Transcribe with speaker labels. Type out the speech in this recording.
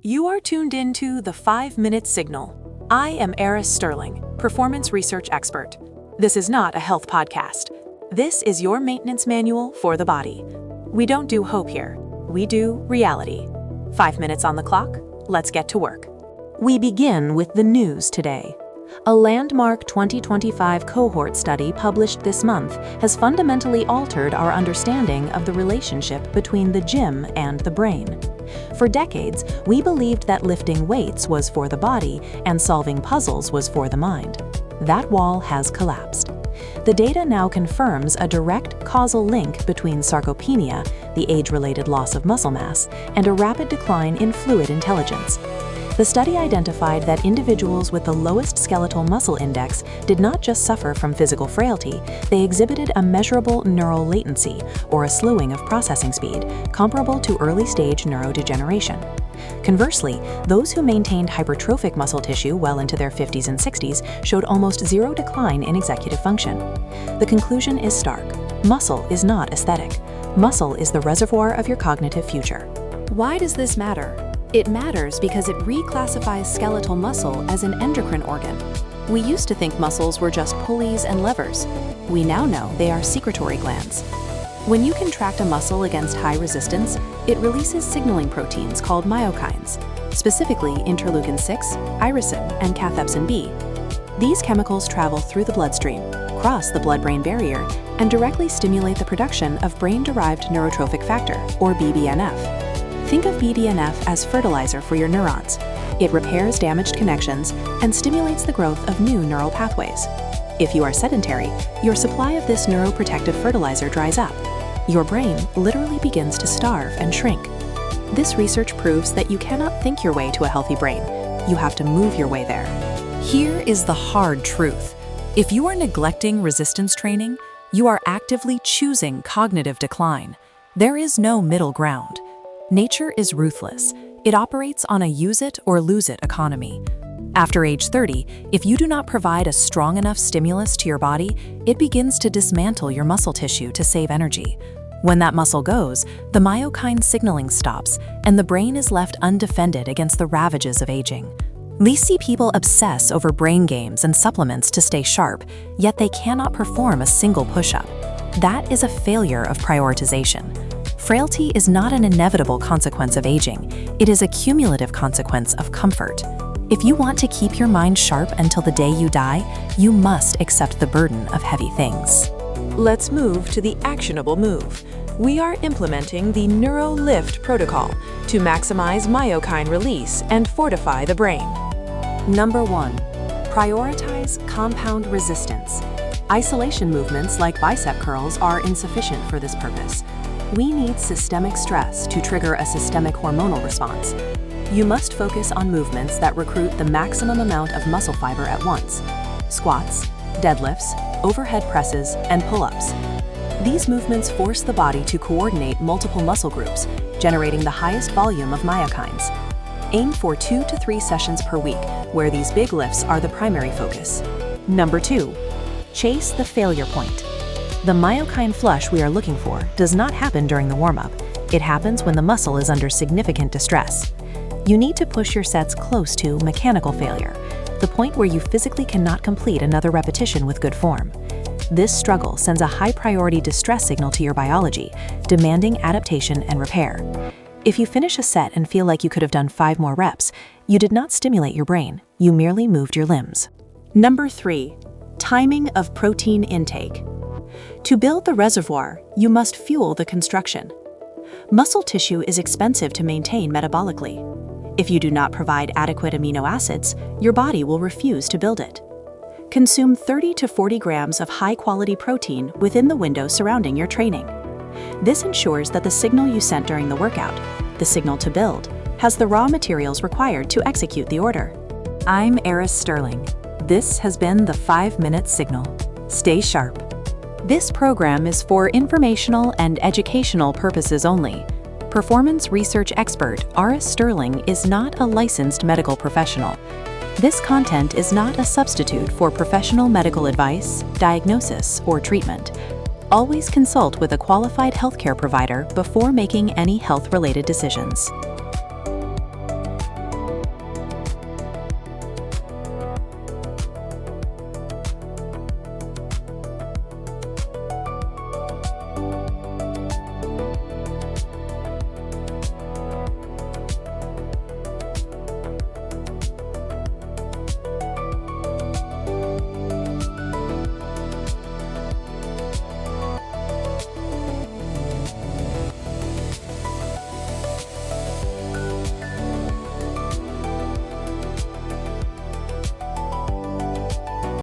Speaker 1: You are tuned into the 5-Minute Signal. I am Aris Sterling, performance research expert. This is not a health podcast. This is your maintenance manual for the body. We don't do hope here. We do reality. 5 minutes on the clock. Let's get to work. We begin with the news today. A landmark 2025 cohort study published this month has fundamentally altered our understanding of the relationship between the gym and the brain. For decades, we believed that lifting weights was for the body and solving puzzles was for the mind. That wall has collapsed. The data now confirms a direct causal link between sarcopenia, the age-related loss of muscle mass, and a rapid decline in fluid intelligence. The study identified that individuals with the lowest skeletal muscle index did not just suffer from physical frailty, they exhibited a measurable neural latency, or a slowing of processing speed, comparable to early-stage neurodegeneration. Conversely, those who maintained hypertrophic muscle tissue well into their 50s and 60s showed almost zero decline in executive function. The conclusion is stark. Muscle is not aesthetic. Muscle is the reservoir of your cognitive future. Why does this matter? It matters because it reclassifies skeletal muscle as an endocrine organ. We used to think muscles were just pulleys and levers. We now know they are secretory glands. When you contract a muscle against high resistance, it releases signaling proteins called myokines, specifically interleukin-6, irisin, and cathepsin B. These chemicals travel through the bloodstream, cross the blood-brain barrier, and directly stimulate the production of Brain-Derived Neurotrophic Factor, or BDNF. Think of BDNF as fertilizer for your neurons. It repairs damaged connections and stimulates the growth of new neural pathways. If you are sedentary, your supply of this neuroprotective fertilizer dries up. Your brain literally begins to starve and shrink. This research proves that you cannot think your way to a healthy brain. You have to move your way there. Here is the hard truth. If you are neglecting resistance training, you are actively choosing cognitive decline. There is no middle ground. Nature is ruthless. It operates on a use-it-or-lose-it economy. After age 30, if you do not provide a strong enough stimulus to your body, it begins to dismantle your muscle tissue to save energy. When that muscle goes, the myokine signaling stops, and the brain is left undefended against the ravages of aging. We see people obsess over brain games and supplements to stay sharp, yet they cannot perform a single push-up. That is a failure of prioritization. Frailty is not an inevitable consequence of aging. It is a cumulative consequence of comfort. If you want to keep your mind sharp until the day you die, you must accept the burden of heavy things. Let's move to the actionable move. We are implementing the NeuroLift protocol to maximize myokine release and fortify the brain. Number 1. Prioritize compound resistance. Isolation movements like bicep curls are insufficient for this purpose. We need systemic stress to trigger a systemic hormonal response. You must focus on movements that recruit the maximum amount of muscle fiber at once: squats, deadlifts, overhead presses, and pull-ups. These movements force the body to coordinate multiple muscle groups, generating the highest volume of myokines. Aim for 2 to 3 sessions per week, where these big lifts are the primary focus. Number 2. Chase the failure point. The myokine flush we are looking for does not happen during the warm-up. It happens when the muscle is under significant distress. You need to push your sets close to mechanical failure, the point where you physically cannot complete another repetition with good form. This struggle sends a high-priority distress signal to your biology, demanding adaptation and repair. If you finish a set and feel like you could have done 5 more reps, you did not stimulate your brain, you merely moved your limbs. Number 3. Timing of protein intake. To build the reservoir, you must fuel the construction. Muscle tissue is expensive to maintain metabolically. If you do not provide adequate amino acids, your body will refuse to build it. Consume 30 to 40 grams of high-quality protein within the window surrounding your training. This ensures that the signal you sent during the workout, the signal to build, has the raw materials required to execute the order. I'm Aris Sterling. This has been the 5-Minute Signal. Stay sharp. This program is for informational and educational purposes only. Performance research expert Aris Sterling is not a licensed medical professional. This content is not a substitute for professional medical advice, diagnosis, or treatment. Always consult with a qualified healthcare provider before making any health-related decisions.